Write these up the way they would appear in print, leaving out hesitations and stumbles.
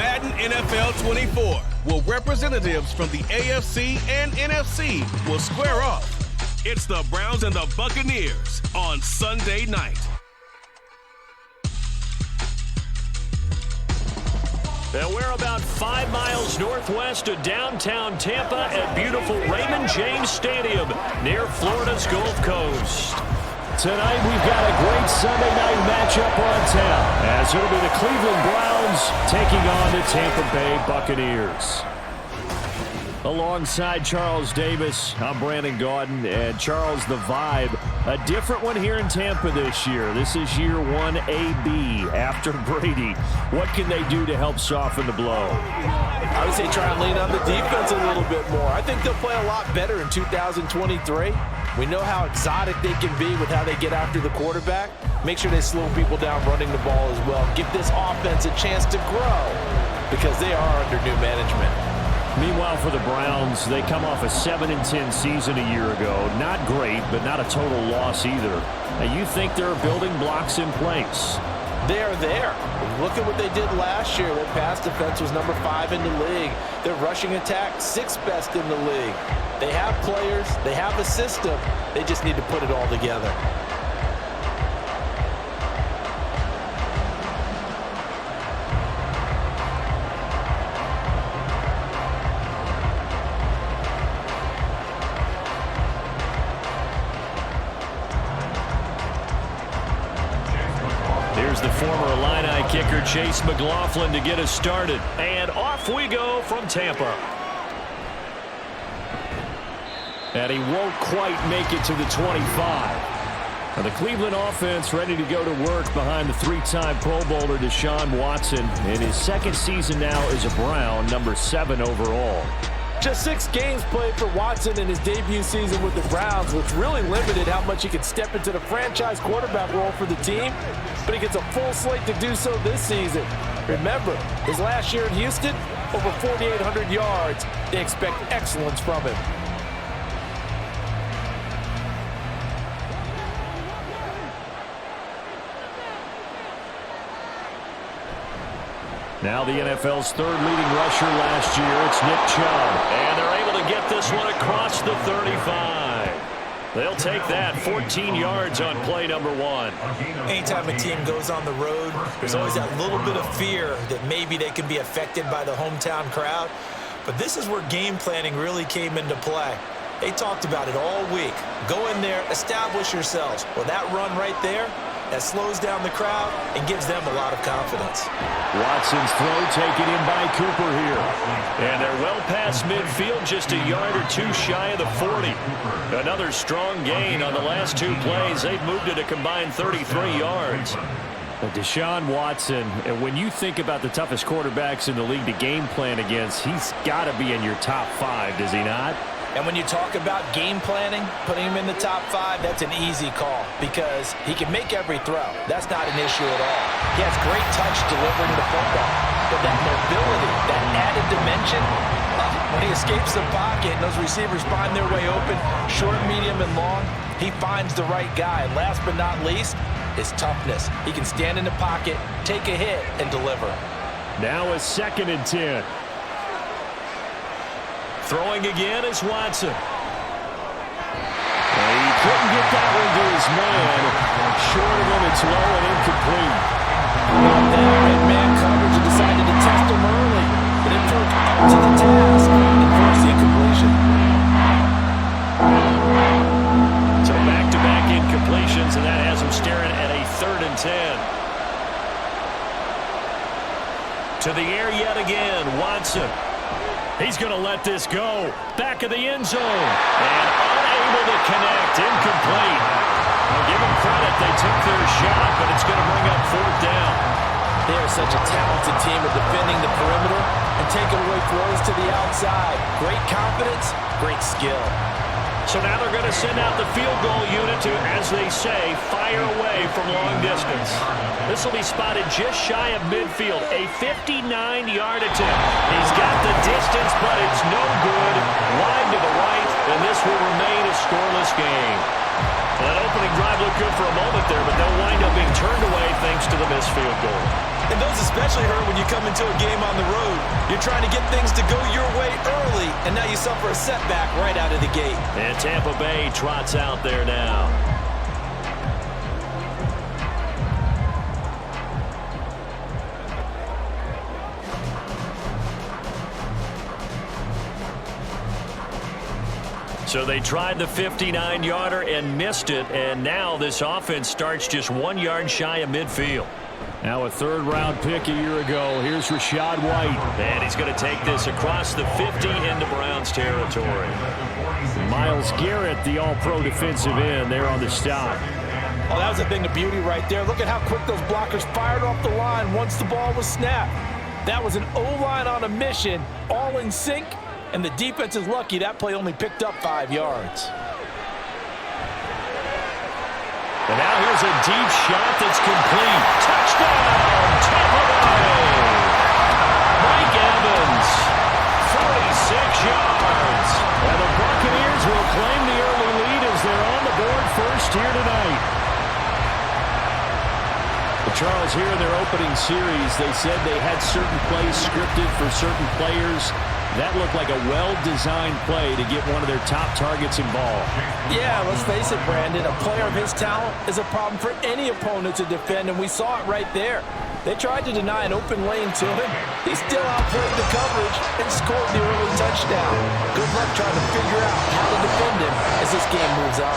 Madden NFL 24, where representatives from the AFC and NFC will square off. It's the Browns and the Buccaneers on Sunday night. And we're about 5 miles northwest of downtown Tampa at beautiful Raymond James Stadium near Florida's Gulf Coast. Tonight we've got a great Sunday night matchup on tap, as it'll be the Cleveland Browns taking on the Tampa Bay Buccaneers. Alongside Charles Davis, I'm Brandon Gaudin, and Charles, the vibe, a different one here in Tampa this year. This is year 1 AB after Brady. What can they do to help soften the blow? I would say try and lean on the defense a little bit more. I think they'll play a lot better in 2023. We know how exotic they can be with how they get after the quarterback. Make sure they slow people down running the ball as well. Give this offense a chance to grow because they are under new management. Meanwhile, for the Browns, they come off a 7-10 season a year ago. Not great, but not a total loss either. Now, you think there are building blocks in place? They are there. Look at what they did last year. Their pass defense was number 5 in the league. Their rushing attack, 6th best in the league. They have players. They have a system. They just need to put it all together. Here's the former Illini kicker, Chase McLaughlin, to get us started. And off we go from Tampa. And he won't quite make it to the 25. Now the Cleveland offense ready to go to work behind the 3-time Pro Bowler Deshaun Watson. In his second season now as a Brown, number 7 overall. Just 6 games played for Watson in his debut season with the Browns, which really limited how much he could step into the franchise quarterback role for the team. But he gets a full slate to do so this season. Remember, his last year in Houston, over 4,800 yards. They expect excellence from him. Now the NFL's 3rd leading rusher last year, it's Nick Chubb. And they're able to get this one across the 35. They'll take that, 14 yards on play number 1. Anytime a team goes on the road, there's always that little bit of fear that maybe they can be affected by the hometown crowd. But this is where game planning really came into play. They talked about it all week. Go in there, establish yourselves. Well, that run right there, that slows down the crowd and gives them a lot of confidence. Watson's throw taken in by Cooper here. And they're well past midfield, just a yard or 2 shy of the 40. Another strong gain on the last 2 plays. They've moved it a combined 33 yards. But Deshaun Watson, and when you think about the toughest quarterbacks in the league to game plan against, he's got to be in your top 5, does he not? And when you talk about game planning, putting him in the top 5, that's an easy call because he can make every throw. That's not an issue at all. He has great touch delivering the football. But that mobility, that added dimension, when he escapes the pocket and those receivers find their way open, short, medium, and long, he finds the right guy. And last but not least, his toughness. He can stand in the pocket, take a hit, and deliver. Now a 2nd and 10. Throwing again is Watson. And he couldn't get that one to his man. Short of him, it's low and incomplete. Got that man coverage and decided to test him early. But it took up to the task and forced the incompletion. So back-to-back incompletions, and that has him staring at a 3rd and 10. To the air yet again, Watson. He's going to let this go. Back of the end zone. And unable to connect. Incomplete. I'll give them credit. They took their shot, but it's going to bring up 4th down. They are such a talented team at defending the perimeter and taking away throws to the outside. Great confidence, great skill. So now they're going to send out the field goal unit to, as they say, fire away from long distance. This will be spotted just shy of midfield. A 59-yard attempt. He's got the distance, but it's no good. Wide to the right, and this will remain a scoreless game. That opening drive looked good for a moment there, but they'll wind up being turned away thanks to the missed field goal. And those especially hurt when you come into a game on the road. You're trying to get things to go your way early, and now you suffer a setback right out of the gate. And Tampa Bay trots out there now. So they tried the 59-yarder and missed it, and now this offense starts just 1 yard shy of midfield. Now a third-round pick a year ago. Here's Rachaad White. And he's going to take this across the 50 into Browns territory. Myles Garrett, the all-pro defensive end, there on the stop. Oh, that was a thing of beauty right there. Look at how quick those blockers fired off the line once the ball was snapped. That was an O-line on a mission, all in sync, and the defense is lucky that play only picked up 5 yards. And now here's a deep shot that's complete. Touchdown, Tampa Bay! Mike Evans, 46 yards. And the Buccaneers will claim the early lead as they're on the board first here tonight. But Charles, here in their opening series, they said they had certain plays scripted for certain players. That looked like a well-designed play to get one of their top targets involved. Yeah, let's face it, Brandon. A player of his talent is a problem for any opponent to defend, and we saw it right there. They tried to deny an open lane to him. He still outplayed the coverage and scored the early touchdown. Good luck trying to figure out how to defend him as this game moves on.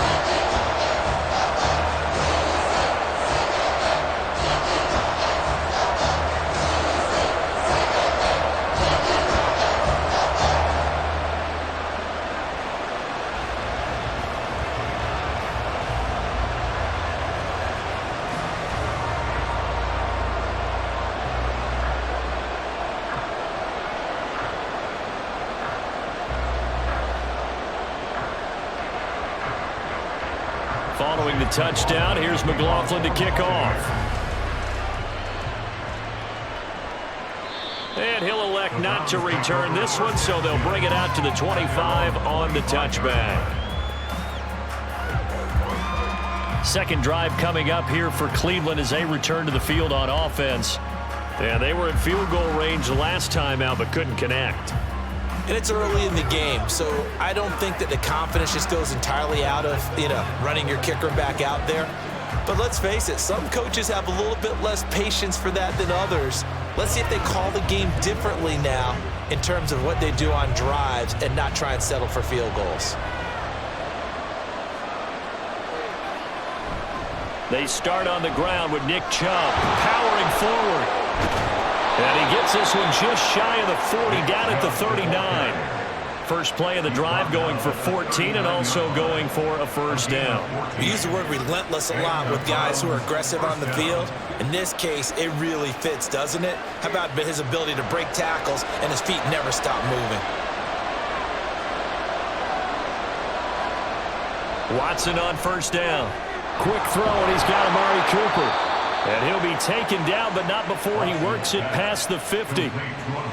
Following the touchdown, here's McLaughlin to kick off. And he'll elect not to return this one, so they'll bring it out to the 25 on the touchback. Second drive coming up here for Cleveland as they return to the field on offense. And they were in field goal range last time out, but couldn't connect. And it's early in the game, so I don't think that the confidence just goes entirely out of, running your kicker back out there. But let's face it, some coaches have a little bit less patience for that than others. Let's see if they call the game differently now in terms of what they do on drives and not try and settle for field goals. They start on the ground with Nick Chubb powering forward. And he gets this one just shy of the 40, down at the 39. First play of the drive going for 14 and also going for a first down. We use the word relentless a lot with guys who are aggressive on the field. In this case, it really fits, doesn't it? How about his ability to break tackles and his feet never stop moving? Watson on first down. Quick throw, and he's got Amari Cooper. And he'll be taken down, but not before he works it past the 50.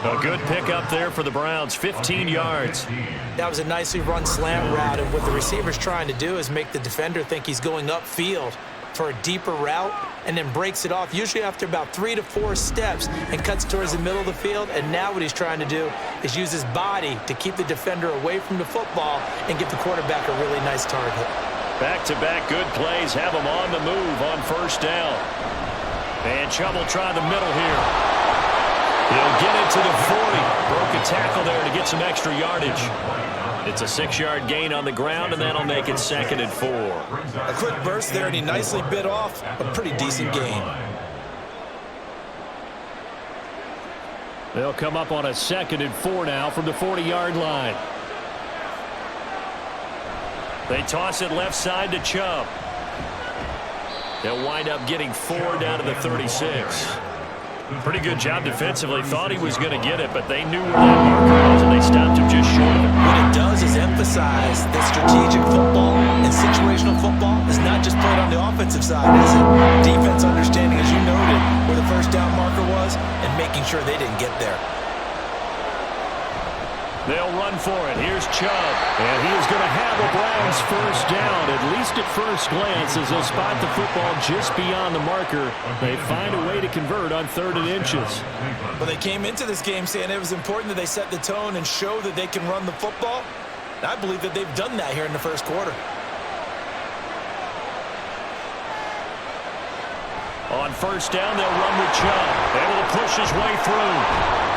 A good pickup there for the Browns, 15 yards. That was a nicely run slant route, and what the receiver's trying to do is make the defender think he's going upfield for a deeper route, and then breaks it off, usually after about 3 to 4 steps, and cuts towards the middle of the field. And now what he's trying to do is use his body to keep the defender away from the football and give the quarterback a really nice target. Back-to-back good plays have him on the move on first down. And Chubb will try the middle here. He'll get it to the 40. Broke a tackle there to get some extra yardage. It's a 6-yard gain on the ground, and that'll make it 2nd and 4. A quick burst there, and he nicely bit off a pretty decent gain. They'll come up on a 2nd and 4 now from the 40-yard line. They toss it left side to Chubb. They'll wind up getting 4 down to the 36. Pretty good job defensively. Thought he was going to get it, but they knew where that marker was, and they stopped him just short of it. What it does is emphasize that strategic football and situational football is not just played on the offensive side, is it? Defense understanding, as you noted, where the first down marker was and making sure they didn't get there. They'll run for it. Here's Chubb. And he is going to have a Browns first down, at least at first glance, as they'll spot the football just beyond the marker. They find a way to convert on 3rd and inches. Well, they came into this game saying it was important that they set the tone and show that they can run the football. And I believe that they've done that here in the first quarter. On first down, they'll run with Chubb. Able to push his way through.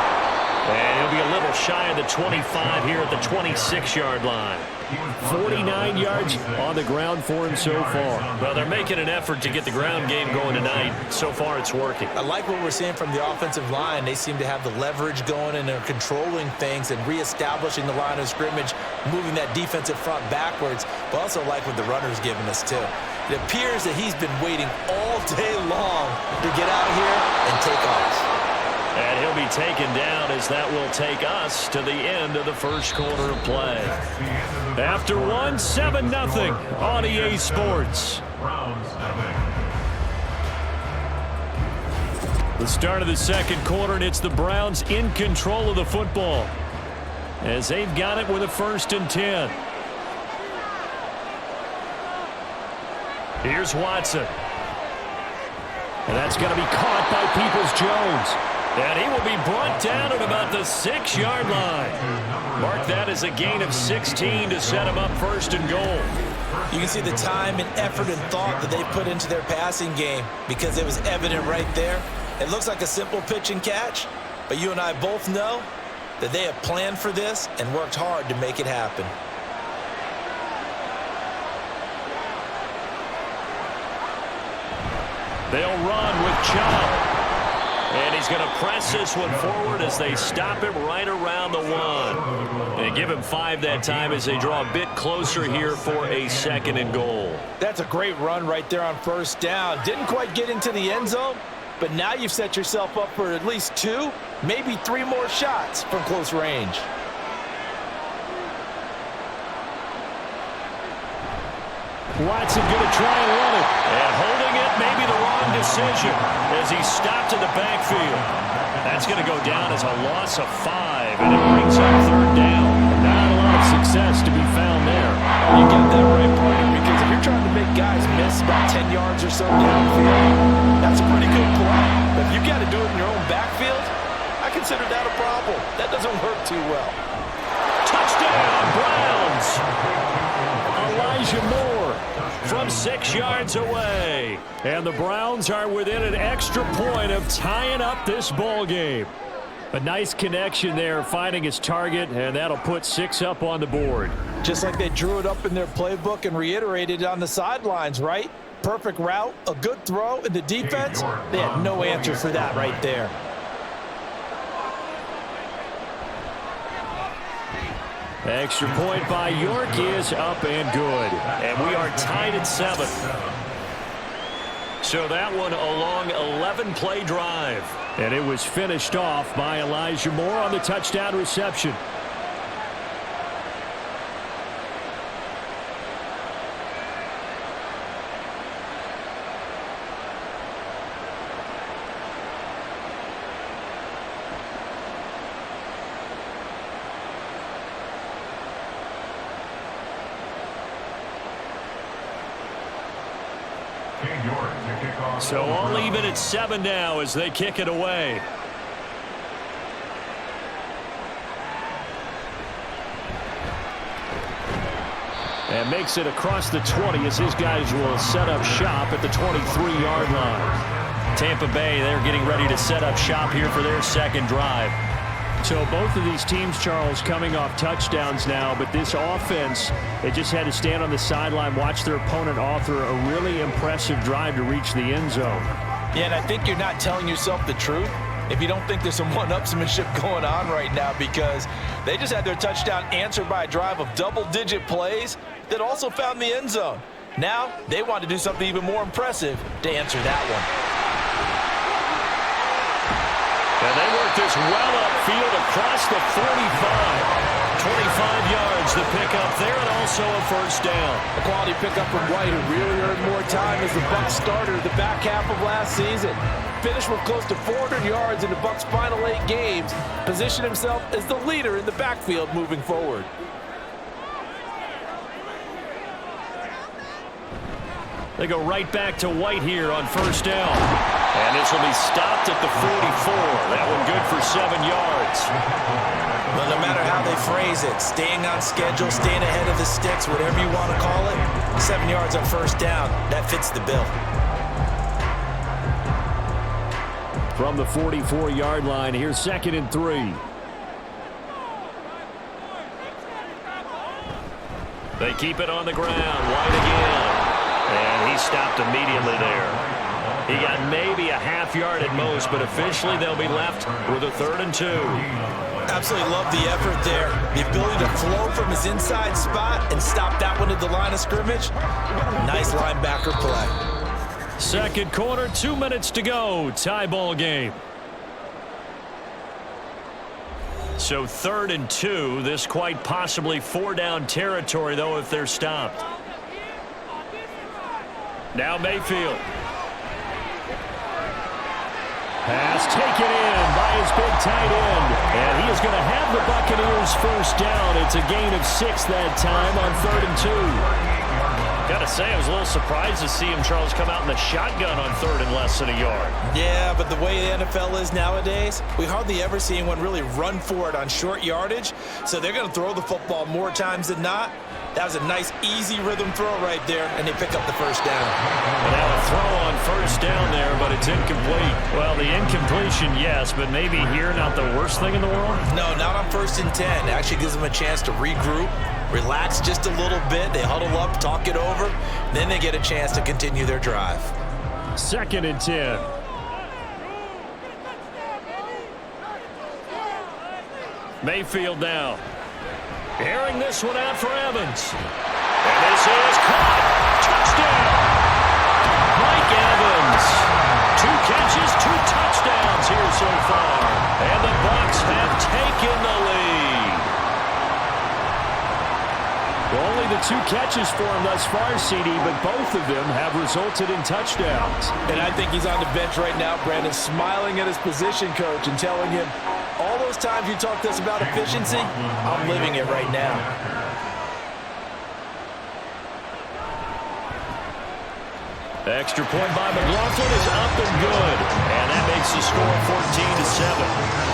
And he'll be a little shy of the 25 here at the 26-yard line. 49 yards on the ground for him so far. Well, they're making an effort to get the ground game going tonight. So far, it's working. I like what we're seeing from the offensive line. They seem to have the leverage going, and they're controlling things and reestablishing the line of scrimmage, moving that defensive front backwards. But also like what the runner's giving us, too. It appears that he's been waiting all day long to get out here and take off. And he'll be taken down as that will take us to the end of the first quarter of play. After 7-0 on EA Sports. The start of the second quarter, and it's the Browns in control of the football as they've got it with a 1st and 10. Here's Watson. And that's going to be caught by Peoples-Jones. And he will be brought down at about the 6-yard line. Mark that as a gain of 16 to set him up 1st and goal. You can see the time and effort and thought that they put into their passing game because it was evident right there. It looks like a simple pitch and catch, but you and I both know that they have planned for this and worked hard to make it happen. They'll run with Chubb. And he's going to press this one forward as they stop him right around the 1. And give him 5 that time as they draw a bit closer here for a 2nd and goal. That's a great run right there on first down. Didn't quite get into the end zone, but now you've set yourself up for at least 2, maybe 3 more shots from close range. Watson going to try and run it. And holding it, maybe the wrong decision as he stopped in the backfield. That's going to go down as a loss of 5, and it brings up 3rd down. Not a lot of success to be found there. You get that right, partner, because if you're trying to make guys miss about 10 yards or so downfield, that's a pretty good play. But if you've got to do it in your own backfield, I consider that a problem. That doesn't work too well. Touchdown, Browns! Elijah Moore from 6 yards away. And the Browns are within an extra point of tying up this ball game. A nice connection there, finding his target, and that'll put 6 up on the board. Just like they drew it up in their playbook and reiterated it on the sidelines, right? Perfect route, a good throw, and the defense, they had no answer for that right there. Extra point by York is up and good. And we are tied at 7. So that one a long 11-play drive. And it was finished off by Elijah Moore on the touchdown reception. So all even at 7 now as they kick it away. And makes it across the 20 as his guys will set up shop at the 23-yard line. Tampa Bay, they're getting ready to set up shop here for their 2nd drive. So both of these teams, Charles, coming off touchdowns now, but this offense, they just had to stand on the sideline, watch their opponent author a really impressive drive to reach the end zone. Yeah, and I think you're not telling yourself the truth if you don't think there's some one-upsmanship going on right now, because they just had their touchdown answered by a drive of double-digit plays that also found the end zone. Now they want to do something even more impressive to answer that one. And they work this well upfield across the 45. 25 yards to pick up there, and also a first down. A quality pickup from White, who really earned more time as the Bucs starter the back half of last season. Finished with close to 400 yards in the Bucs' final 8 games. Positioned himself as the leader in the backfield moving forward. They go right back to White here on first down. And this will be stopped at the 44. That one good for 7 yards. Well, no matter how they phrase it, staying on schedule, staying ahead of the sticks, whatever you want to call it, 7 yards on first down, that fits the bill. From the 44-yard line, here's 2nd and 3. They keep it on the ground. White again. And he stopped immediately there. He got maybe a half yard at most, but officially they'll be left with a 3rd and 2. Absolutely love the effort there. The ability to flow from his inside spot and stop that one at the line of scrimmage. Nice linebacker play. Second quarter, 2 minutes to go. Tie ball game. So 3rd and 2. This quite possibly 4-down territory, though, if they're stopped. Now Mayfield. Pass taken in by his big tight end. And he is going to have the Buccaneers first down. It's a gain of 6 that time on 3rd and 2. Got to say, I was a little surprised to see him, Charles, come out in the shotgun on 3rd and less than a yard. Yeah, but the way the NFL is nowadays, we hardly ever see anyone really run for it on short yardage. So they're going to throw the football more times than not. That was a nice, easy rhythm throw right there, and they pick up the first down. Now a throw on first down there, but it's incomplete. Well, the incompletion, yes, but maybe here not the worst thing in the world? No, not on 1st and 10. It actually gives them a chance to regroup, relax just a little bit. They huddle up, talk it over. Then they get a chance to continue their drive. 2nd and 10. Mayfield now. Airing this one out for Evans. And this is caught. Touchdown. Mike Evans. 2 catches, 2 touchdowns here so far. And the Bucs have taken the lead. Well, only the 2 catches for him thus far, CD, but both of them have resulted in touchdowns. And I think he's on the bench right now, Brandon, smiling at his position coach and telling him, all those times you talked to us about efficiency, I'm living it right now. Extra point by McLaughlin is up and good. And that makes the score 14-7.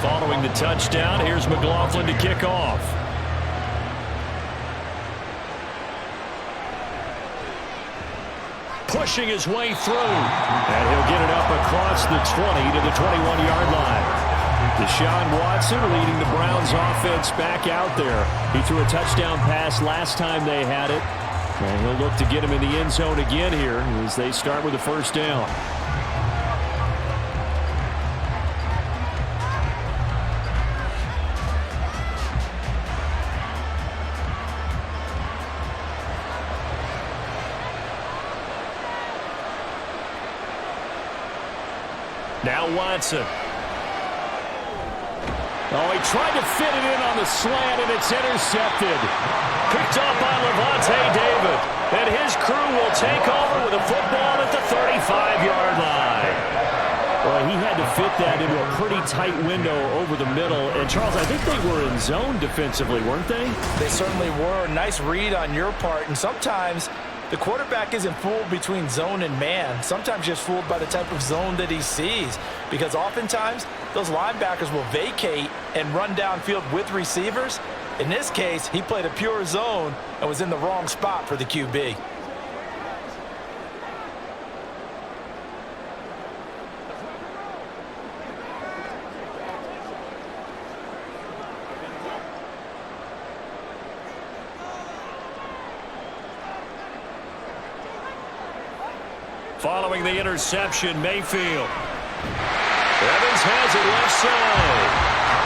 Following the touchdown, here's McLaughlin to kick off. Pushing his way through. And he'll get it up across the 20 to the 21-yard line. Deshaun Watson leading the Browns offense back out there. He threw a touchdown pass last time they had it. And he'll look to get him in the end zone again here as they start with the first down. Now Watson. Oh, he tried to fit it in on the slant, and it's intercepted. Picked off by Levante David. And his crew will take over with a football at the 35-yard line. Well, he had to fit that into a pretty tight window over the middle. And, Charles, I think they were in zone defensively, weren't they? They certainly were. Nice read on your part. And sometimes the quarterback isn't fooled between zone and man. Sometimes just fooled by the type of zone that he sees. Because oftentimes, those linebackers will vacate and run downfield with receivers. In this case, he played a pure zone and was in the wrong spot for the QB. Following the interception, Mayfield. Evans has it left side.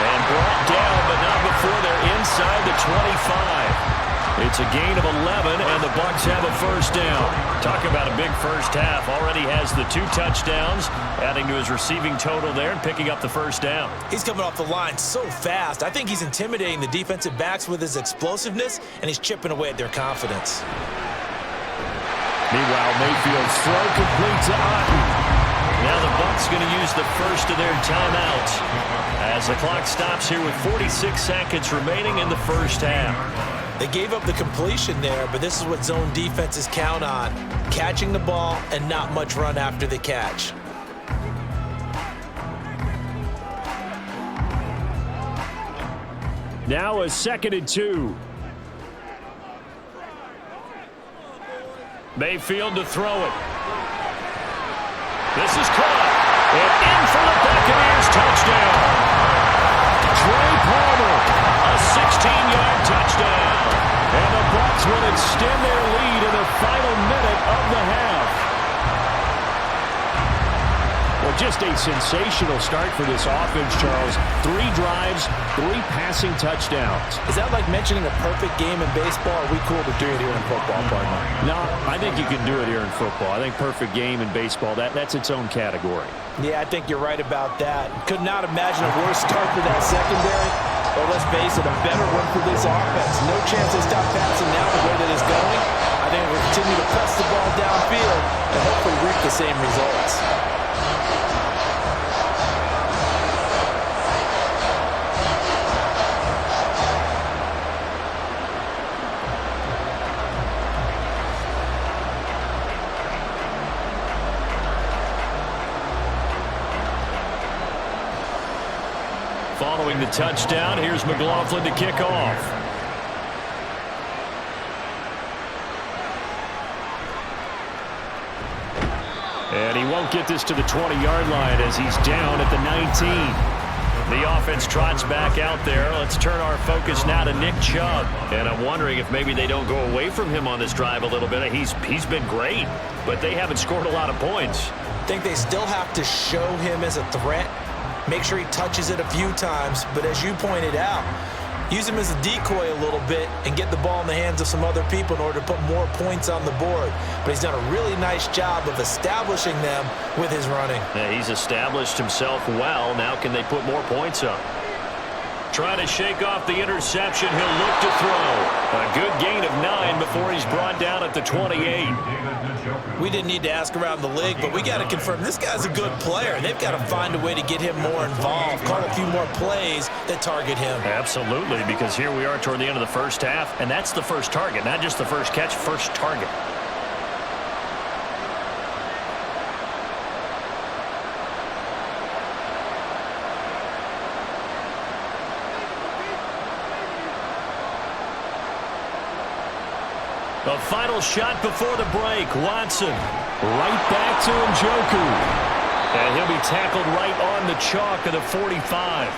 And brought down, but not before they're inside the 25. It's a gain of 11, and the Bucs have a first down. Talk about a big first half. Already has the 2 touchdowns, adding to his receiving total there and picking up the first down. He's coming off the line so fast. I think he's intimidating the defensive backs with his explosiveness, and he's chipping away at their confidence. Meanwhile, Mayfield's throw complete to Otten. Now the Bucs going to use the first of their timeouts as the clock stops here with 46 seconds remaining in the first half. They gave up the completion there, but this is what zone defenses count on. Catching the ball and not much run after the catch. Now a 2nd and 2. Mayfield to throw it. This is caught. And in for the Buccaneers touchdown. Trey Palmer, a 16-yard touchdown. And the Bucs will extend their lead in the final minute of the half. Well, just a sensational start for this offense, Charles. 3 drives, 3 passing touchdowns. Is that like mentioning a perfect game in baseball? Or are we cool to do it here in football, partner? No, I think you can do it here in football. I think perfect game in baseball, that's its own category. Yeah, I think you're right about that. Could not imagine a worse start for that secondary. Or let's face it, a better one for this offense. No chance they stop passing now the way that it's going. I think we'll continue to press the ball downfield and hopefully reap the same results. Following the touchdown, here's McLaughlin to kick off. And he won't get this to the 20-yard line as he's down at the 19. The offense trots back out there. Let's turn our focus now to Nick Chubb. And I'm wondering if maybe they don't go away from him on this drive a little bit. He's been great, but they haven't scored a lot of points. I think they still have to show him as a threat. Make sure he touches it a few times, but as you pointed out, use him as a decoy a little bit and get the ball in the hands of some other people in order to put more points on the board. But he's done a really nice job of establishing them with his running. Yeah, he's established himself well. Now can they put more points up? Trying to shake off the interception. He'll look to throw. A good gain of 9 before he's brought down at the 28. We didn't need to ask around the league, but we got to confirm this guy's a good player. They've got to find a way to get him more involved, call a few more plays that target him. Absolutely, because here we are toward the end of the first half, and that's the first target, not just the first catch, first target. The final shot before the break. Watson right back to Njoku. And he'll be tackled right on the chalk of the 45.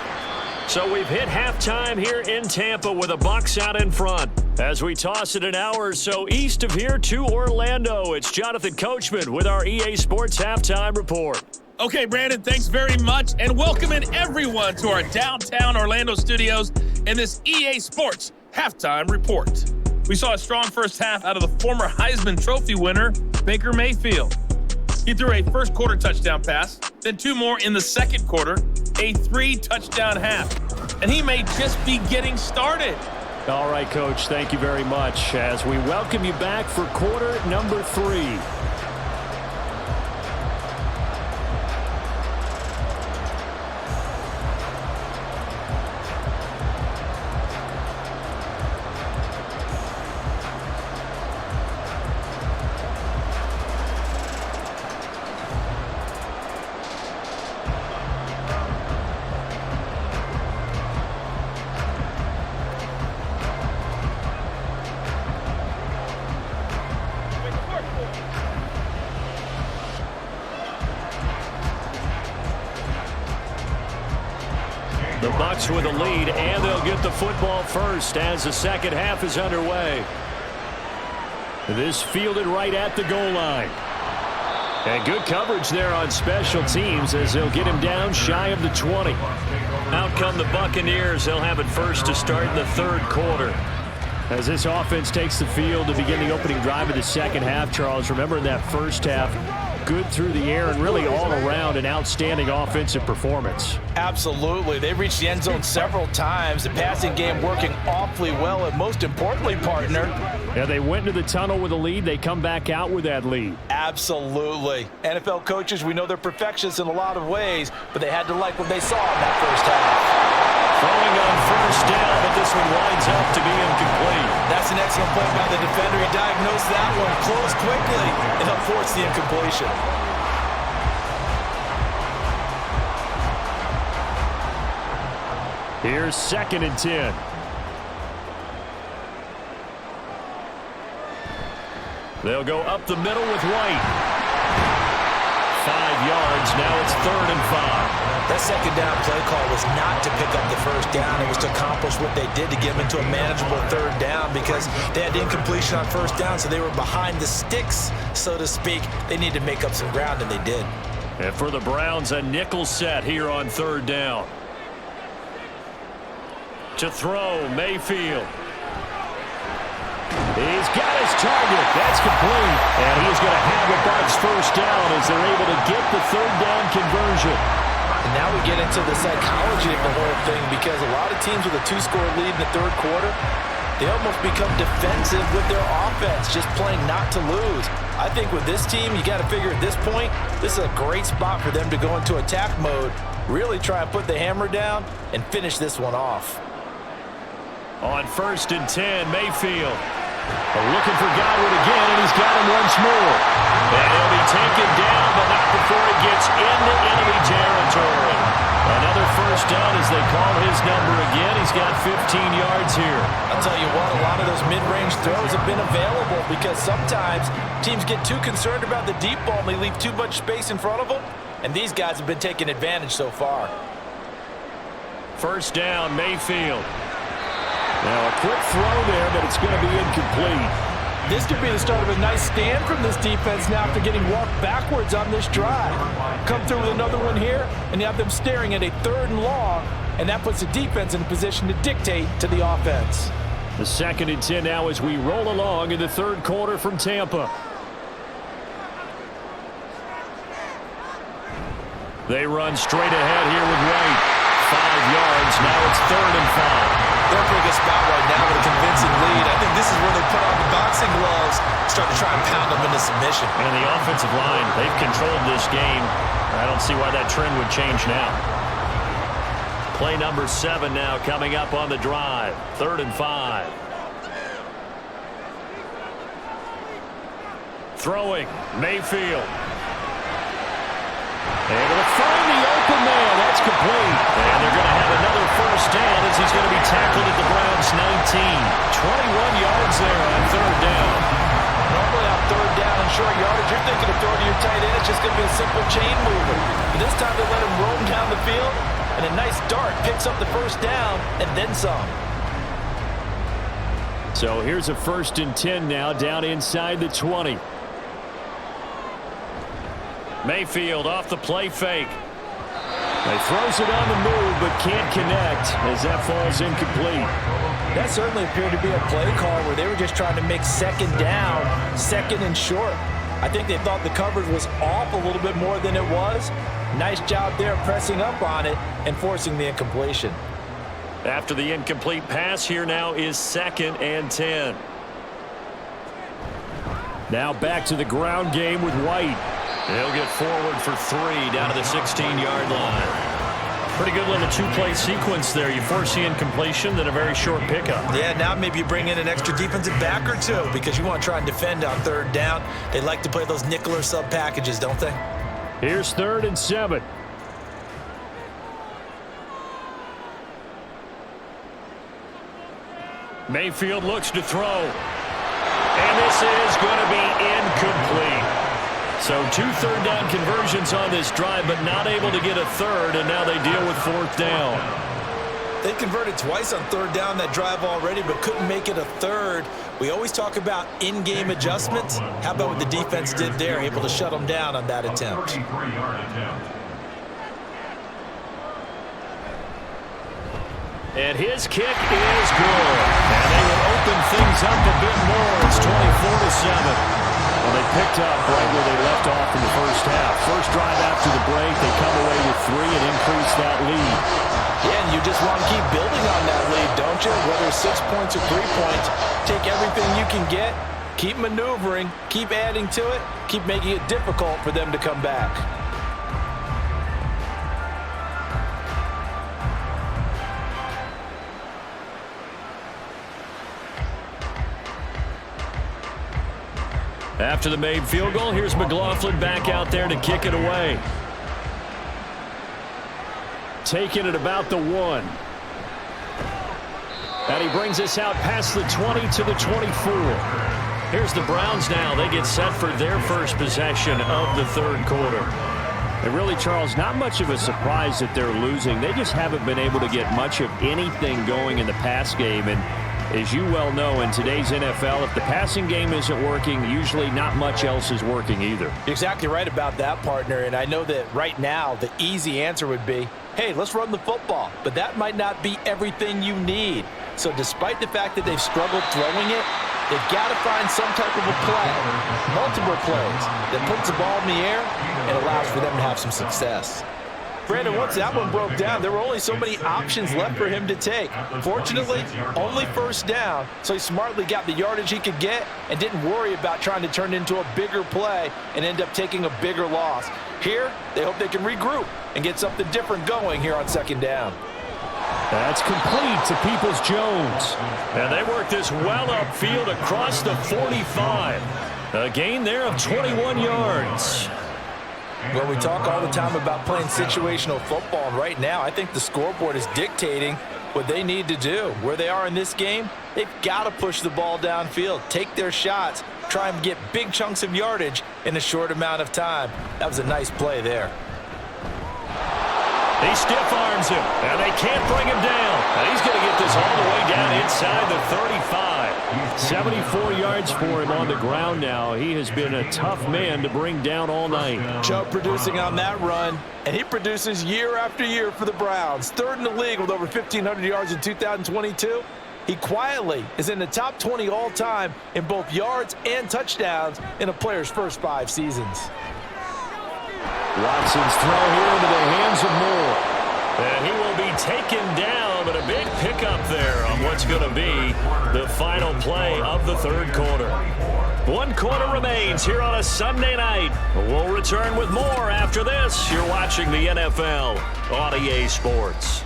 So we've hit halftime here in Tampa with the Bucs out in front. As we toss it an hour or so east of here to Orlando, it's Jonathan Coachman with our EA Sports Halftime Report. Okay, Brandon, thanks very much. And welcoming everyone to our downtown Orlando studios in this EA Sports Halftime Report. We saw a strong first half out of the former Heisman Trophy winner, Baker Mayfield. He threw a first quarter touchdown pass, then 2 more in the second quarter, a 3-touchdown half. And he may just be getting started. All right, Coach, thank you very much as we welcome you back for quarter number 3. The Bucs with a lead, and they'll get the football first as the second half is underway. This fielded right at the goal line. And good coverage there on special teams as they'll get him down shy of the 20. Out come the Buccaneers. They'll have it first to start in the third quarter. As this offense takes the field to begin the opening drive of the second half, Charles, remember in that first half, good through the air and really all around an outstanding offensive performance. Absolutely. They reached the end zone several times. The passing game working awfully well, and most importantly, partner. Yeah, they went into the tunnel with a lead. They come back out with that lead. Absolutely. NFL coaches, we know they're perfectionists in a lot of ways, but they had to like what they saw in that first half. Throwing on first down, but this one winds up to be incomplete. That's an excellent play by the defender. He diagnosed that one, closed quickly, and helped force the incompletion. Here's 2nd and 10. They'll go up the middle with White. 5 yards. Now it's 3rd and 5. That second down play call was not to pick up the first down. It was to accomplish what they did to get them into a manageable 3rd down because they had incompletion on first down, so they were behind the sticks, so to speak. They needed to make up some ground, and they did. And for the Browns, a nickel set here on 3rd down. To throw, Mayfield. He's got his target. That's complete. And he's going to have the Bucs first down as they're able to get the 3rd down conversion. And now we get into the psychology of the whole thing because a lot of teams with a 2-score lead in the third quarter, they almost become defensive with their offense, just playing not to lose. I think with this team, you got to figure at this point, this is a great spot for them to go into attack mode, really try and put the hammer down and finish this one off. On 1st and 10, Mayfield. Looking for Godwin again, and he's got him once more. And he'll be taken down, but not before he gets into enemy territory. Another first down as they call his number again. He's got 15 yards here. I'll tell you what, a lot of those mid-range throws have been available because sometimes teams get too concerned about the deep ball and they leave too much space in front of them, and these guys have been taking advantage so far. First down, Mayfield. Now a quick throw there, but it's going to be incomplete. This could be the start of a nice stand from this defense now after getting walked backwards on this drive. Come through with another one here, and you have them staring at a 3rd and long, and that puts the defense in a position to dictate to the offense. The 2nd and 10 now as we roll along in the third quarter from Tampa. They run straight ahead here with White. 5 yards. Now it's 3rd and 5. They're in a pretty good spot right now with a convincing lead. I think this is where they put on the boxing gloves, start to try and pound them into submission. And the offensive line, they've controlled this game. I don't see why that trend would change now. Play number 7 now coming up on the drive. 3rd and 5. Throwing, Mayfield. Able to find the open man. That's complete. And they're going to have another first down as he's going to be tackled at the Browns' 19. 21 yards there on 3rd down. Normally on 3rd down and short yardage, you're thinking of throwing to your tight end. It's just going to be a simple chain mover. But this time they let him roam down the field, and a nice dart picks up the first down and then some. So here's a 1st and 10 now down inside the 20. Mayfield off the play fake. He throws it on the move but can't connect as that falls incomplete. That certainly appeared to be a play call where they were just trying to make 2nd down, 2nd and short. I think they thought the coverage was off a little bit more than it was. Nice job there pressing up on it and forcing the incompletion. After the incomplete pass, here now is 2nd and 10. Now back to the ground game with White. They'll get forward for 3 down to the 16-yard line. Pretty good little 2-play sequence there. You force the incompletion, then a very short pickup. Yeah, now maybe you bring in an extra defensive back or two because you want to try and defend on 3rd down. They like to play those nickel or sub packages, don't they? Here's 3rd and 7. Mayfield looks to throw. And this is going to be incomplete. So 2 third down conversions on this drive, but not able to get a 3rd, and now they deal with 4th down. They converted twice on third down that drive already, but couldn't make it a third. We always talk about in-game adjustments. How about what the defense did there, able to shut them down on that attempt? And his kick is good. And they will open things up a bit more. It's 24-7. Well, they picked up right where they left off in the first half. First drive after the break, they come away with 3 and increase that lead. Yeah, and you just want to keep building on that lead, don't you? Whether it's 6 points or 3 points, take everything you can get, keep maneuvering, keep adding to it, keep making it difficult for them to come back. After the made field goal, here's McLaughlin back out there to kick it away. Taking it about the 1. And he brings us out past the 20 to the 24. Here's the Browns now. They get set for their first possession of the third quarter. And really, Charles, not much of a surprise that they're losing. They just haven't been able to get much of anything going in the pass game. And as you well know, in today's NFL, if the passing game isn't working, usually not much else is working either. You're exactly right about that, partner. And I know that right now the easy answer would be, hey, let's run the football. But that might not be everything you need. So despite the fact that they've struggled throwing it, they've got to find some type of a play, multiple plays, that puts the ball in the air and allows for them to have some success. Brandon, once that one broke down, there were only so many options left for him to take. Fortunately, only first down, so he smartly got the yardage he could get and didn't worry about trying to turn it into a bigger play and end up taking a bigger loss. Here, they hope they can regroup and get something different going here on second down. That's complete to Peoples-Jones. And they work this well upfield across the 45. A gain there of 21 yards. Well, we talk all the time about playing situational football, and right now I think the scoreboard is dictating what they need to do. Where they are in this game, they've got to push the ball downfield, take their shots, try and get big chunks of yardage in a short amount of time. That was a nice play there. He stiff arms him, and they can't bring him down. And he's going to get this all the way down inside the 35. 74 yards for him on the ground now. He has been a tough man to bring down all night. Chubb producing on that run, and he produces year after year for the Browns. Third in the league with over 1,500 yards in 2022. He quietly is in the top 20 all-time in both yards and touchdowns in a player's first 5 seasons. Watson's throw here into the hands of Moore. And he will be taken down, but a big pickup there on what's going to be the final play of the third quarter. 1 quarter remains here on a Sunday night. We'll return with more after this. You're watching the NFL on EA Sports.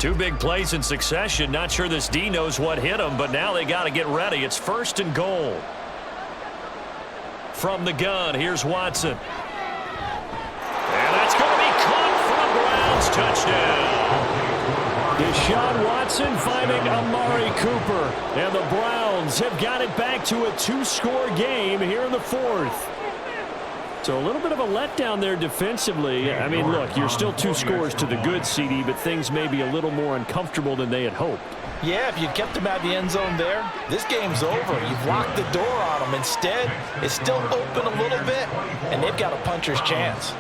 Two big plays in succession. Not sure this D knows what hit him, but now they got to get ready. It's 1st and goal. From the gun, here's Watson. And that's going to be caught for a Browns touchdown. Deshaun Watson finding Amari Cooper. And the Browns have got it back to a 2-score game here in the 4th. So a little bit of a letdown there defensively. I mean, look, you're still 2 scores to the good, CD, but things may be a little more uncomfortable than they had hoped. Yeah, if you kept them out of the end zone there, this game's over. You've locked the door on them. Instead, it's still open a little bit, and they've got a puncher's chance.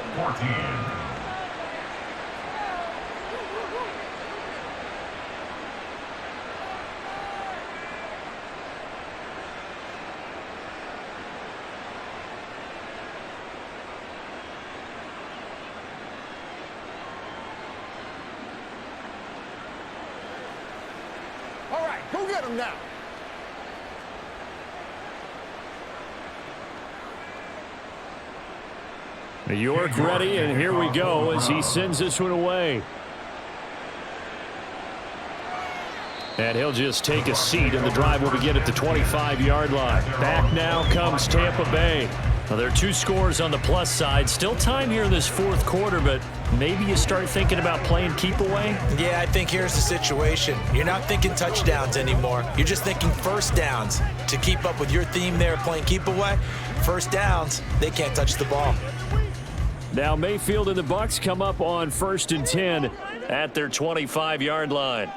Go get him now. New York ready, and here we go as he sends this one away. And he'll just take a seat, and the drive will begin at the 25-yard line. Back now comes Tampa Bay. Well, there are 2 scores on the plus side. Still time here in this 4th quarter, but maybe you start thinking about playing keep away? Yeah, I think here's the situation. You're not thinking touchdowns anymore. You're just thinking first downs. To keep up with your theme there, playing keep away, first downs, they can't touch the ball. Now Mayfield and the Bucs come up on 1st and 10 at their 25-yard line.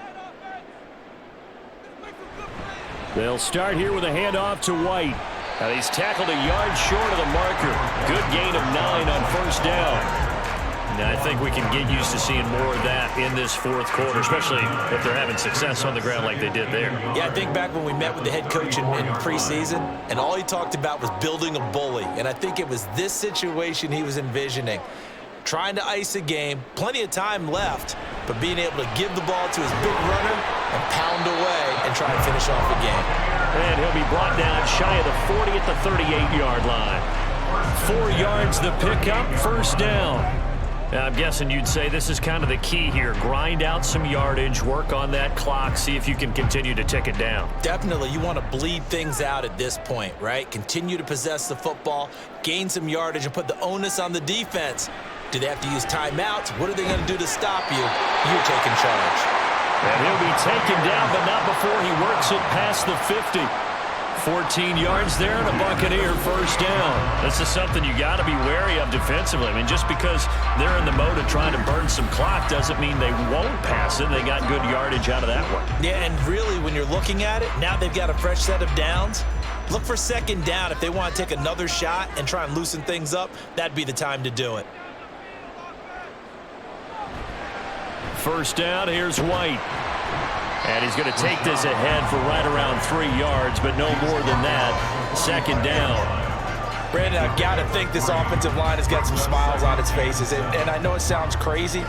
They'll start here with a handoff to White. Now he's tackled a yard short of the marker. Good gain of 9 on 1st down. Now, I think we can get used to seeing more of that in this 4th quarter, especially if they're having success on the ground like they did there. Yeah, I think back when we met with the head coach in preseason, and all he talked about was building a bully. And I think it was this situation he was envisioning. Trying to ice a game, plenty of time left, but being able to give the ball to his big runner and pound away and try and finish off the game. And he'll be brought down shy of the 40 at the 38-yard line. 4 yards the pickup, 1st down. Now, I'm guessing you'd say this is kind of the key here. Grind out some yardage, work on that clock, see if you can continue to tick it down. Definitely, you want to bleed things out at this point, right? Continue to possess the football, gain some yardage, and put the onus on the defense. Do they have to use timeouts? What are they going to do to stop you? You're taking charge. And he'll be taken down, but not before he works it past the 50. 14 yards there and a Buccaneer 1st down. This is something you got to be wary of defensively. I mean, just because they're in the mode of trying to burn some clock doesn't mean they won't pass it. They got good yardage out of that one. Yeah, and really, when you're looking at it, now they've got a fresh set of downs. Look for 2nd down. If they want to take another shot and try and loosen things up, that'd be the time to do it. 1st down, here's White. And he's going to take this ahead for right around 3 yards, but no more than that. 2nd down. Brandon, I've got to think this offensive line has got some smiles on its faces. And I know it sounds crazy,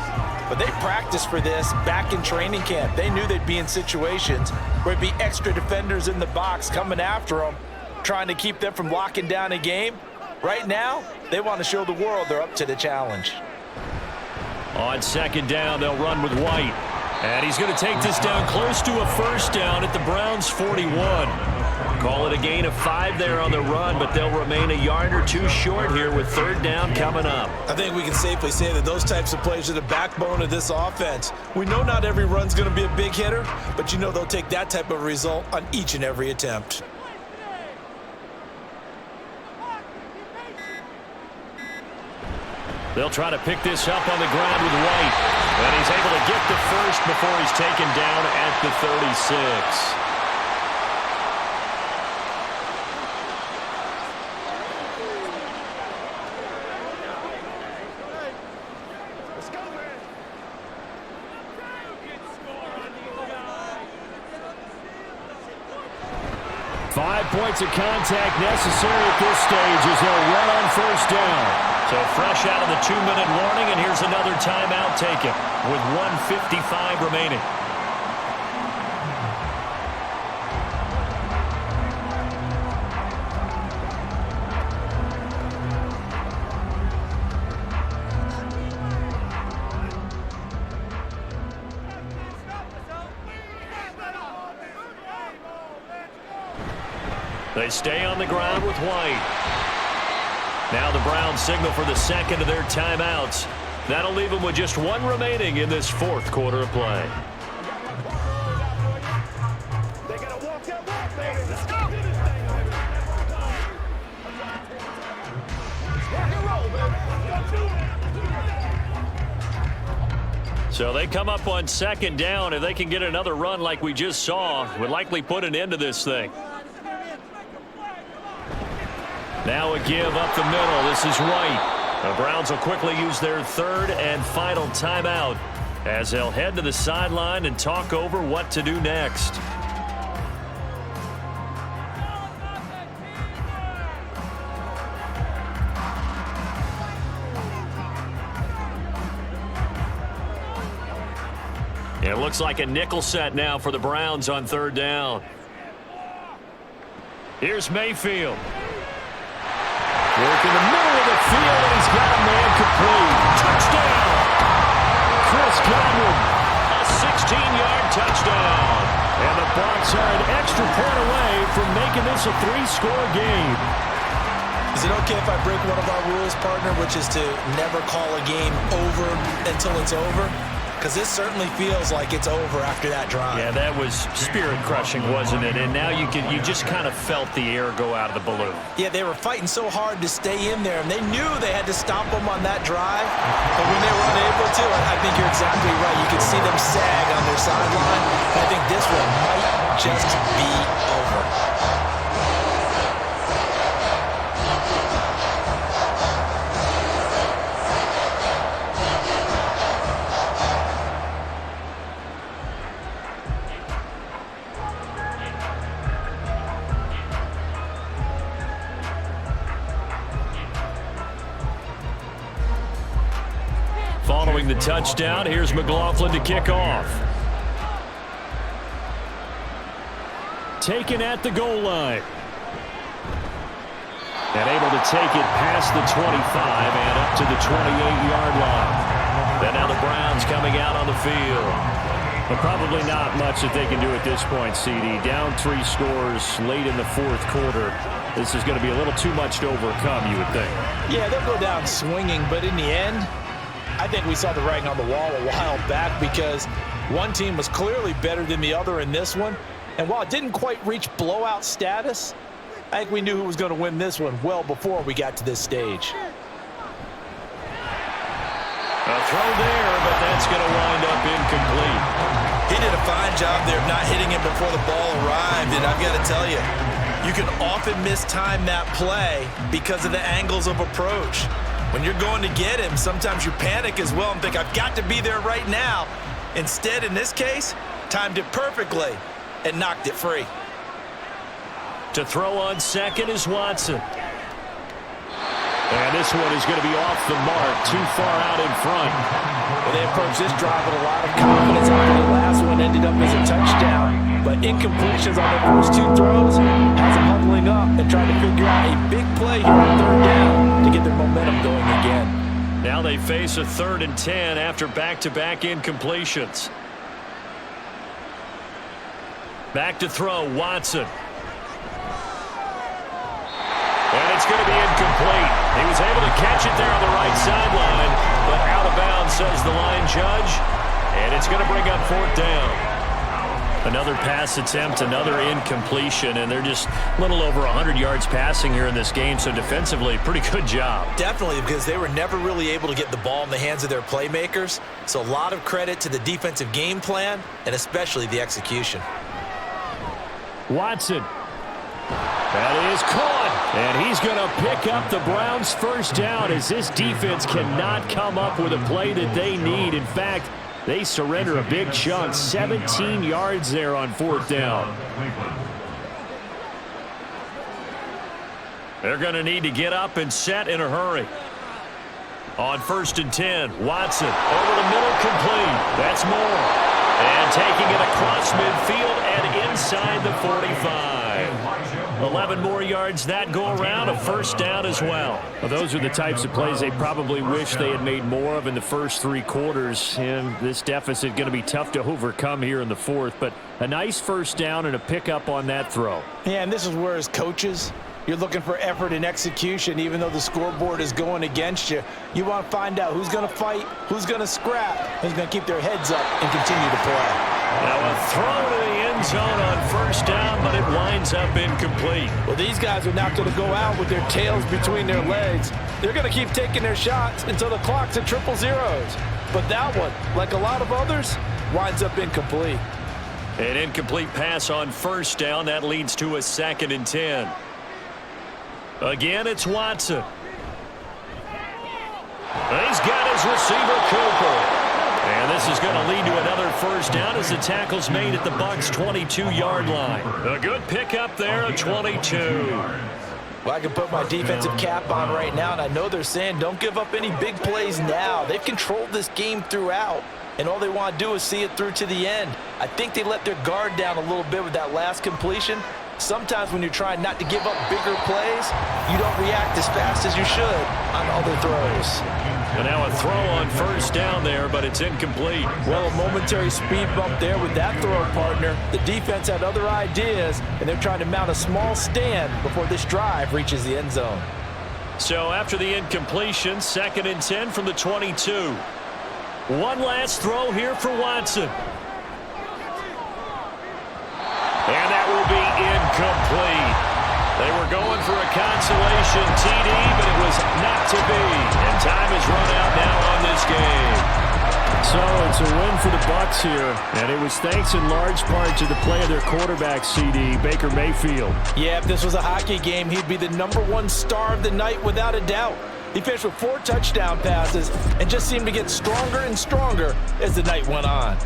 but they practiced for this back in training camp. They knew they'd be in situations where it'd be extra defenders in the box coming after them, trying to keep them from locking down a game. Right now, they want to show the world they're up to the challenge. On 2nd down, they'll run with White. And he's going to take this down close to a 1st down at the Browns' 41. Call it a gain of 5 there on the run, but they'll remain a yard or 2 short here with 3rd down coming up. I think we can safely say that those types of plays are the backbone of this offense. We know not every run's going to be a big hitter, but you know they'll take that type of result on each and every attempt. They'll try to pick this up on the ground with White. And he's able to get the 1st before he's taken down at the 36. Let's go, man. 5 points of contact necessary at this stage as they'll run on 1st down. So fresh out of the 2-minute warning, and here's another timeout taken with 1:55 remaining. They stay on the ground with White. Now the Browns signal for the 2nd of their timeouts. That'll leave them with just 1 remaining in this 4th quarter of play. They gotta walk that walk, baby. Let's go. Rock and roll, baby. So they come up on 2nd down. If they can get another run like we just saw, would likely put an end to this thing. Now a give up the middle. This is White. The Browns will quickly use their 3rd and final timeout as they'll head to the sideline and talk over what to do next. It looks like a nickel set now for the Browns on 3rd down. Here's Mayfield. Work in the middle of the field, and he's got a man complete. Touchdown! Chris Godwin, a 16-yard touchdown. And the Bucs are an extra point away from making this a 3-score game. Is it okay if I break one of our rules, partner, which is to never call a game over until it's over? Because this certainly feels like it's over after that drive. Yeah, that was spirit-crushing, wasn't it? And now you just kind of felt the air go out of the balloon. Yeah, they were fighting so hard to stay in there, and they knew they had to stop them on that drive. But when they were unable to, I think you're exactly right. You could see them sag on their sideline. And I think this one might just be over. Following the touchdown, here's McLaughlin to kick off. Taken at the goal line. And able to take it past the 25 and up to the 28-yard line. And now the Browns coming out on the field. But probably not much that they can do at this point, CD. Down 3 scores late in the fourth quarter. This is going to be a little too much to overcome, you would think. Yeah, they'll go down swinging, but in the end, I think we saw the writing on the wall a while back because one team was clearly better than the other in this one. And while it didn't quite reach blowout status, I think we knew who was going to win this one well before we got to this stage. A throw there, but that's going to wind up incomplete. He did a fine job there of not hitting him before the ball arrived, and I've got to tell you, you can often mistime that play because of the angles of approach. When you're going to get him, sometimes you panic as well and think, I've got to be there right now. Instead, in this case, timed it perfectly and knocked it free. To throw on second is Watson. And this one is going to be off the mark, too far out in front. Well, they approached this drive with a lot of confidence after the last one ended up as a touchdown. But incompletions on their first 2 throws has them huddling up and trying to figure out a big play here on 3rd down to get their momentum going again. Now they face a 3rd and 10 after back-to-back incompletions. Back to throw, Watson. And it's going to be incomplete. He was able to catch it there on the right sideline, but out of bounds, says the line judge. And it's going to bring up 4th down. Another pass attempt, another incompletion, and they're just a little over 100 yards passing here in this game, so defensively, pretty good job. Definitely, because they were never really able to get the ball in the hands of their playmakers, so a lot of credit to the defensive game plan and especially the execution. Watson. That is caught, and he's going to pick up the Browns' first down as this defense cannot come up with a play that they need. In fact, they surrender a big chunk, 17 yards there on 4th down. They're going to need to get up and set in a hurry. On 1st and 10, Watson over the middle, complete. That's Moore. And taking it across midfield and inside the 45. 11 more yards that go around, a first down as well. Well, those are the types of plays they probably wish they had made more of in the first 3 quarters. And this deficit going to be tough to overcome here in the 4th. But a nice first down and a pickup on that throw. Yeah, and this is where as coaches, you're looking for effort and execution, even though the scoreboard is going against you. You want to find out who's going to fight, who's going to scrap, who's going to keep their heads up and continue to play. Now a throw to the end zone on first down, but it winds up incomplete. Well, these guys are not going to go out with their tails between their legs. They're going to keep taking their shots until the clock's at 000. But that one, like a lot of others, winds up incomplete. An incomplete pass on first down. That leads to a 2nd and 10. Again, it's Watson. He's got his receiver, Cooper. And this is going to lead to another first down as the tackle's made at the Bucs' 22-yard line. A good pickup there, a 22. Well, I can put my defensive cap on right now, and I know they're saying don't give up any big plays now. They've controlled this game throughout, and all they want to do is see it through to the end. I think they let their guard down a little bit with that last completion. Sometimes when you're trying not to give up bigger plays, you don't react as fast as you should on other throws. And now a throw on first down there, but it's incomplete. Well, a momentary speed bump there with that throw, partner. The defense had other ideas, and they're trying to mount a small stand before this drive reaches the end zone. So after the incompletion, 2nd and 10 from the 22. One last throw here for Watson. And that will be incomplete. They were going for a consolation TD, but it was not to be. And time is run out now on this game. So it's a win for the Bucs here, and it was thanks in large part to the play of their quarterback, CD, Baker Mayfield. Yeah, if this was a hockey game, he'd be the #1 star of the night without a doubt. He finished with 4 touchdown passes and just seemed to get stronger and stronger as the night went on.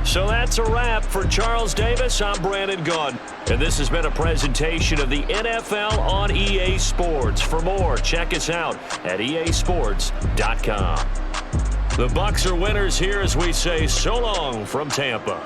So that's a wrap for Charles Davis. I'm Brandon Gunn. And this has been a presentation of the NFL on EA Sports. For more, check us out at easports.com. The Bucs are winners here as we say so long from Tampa.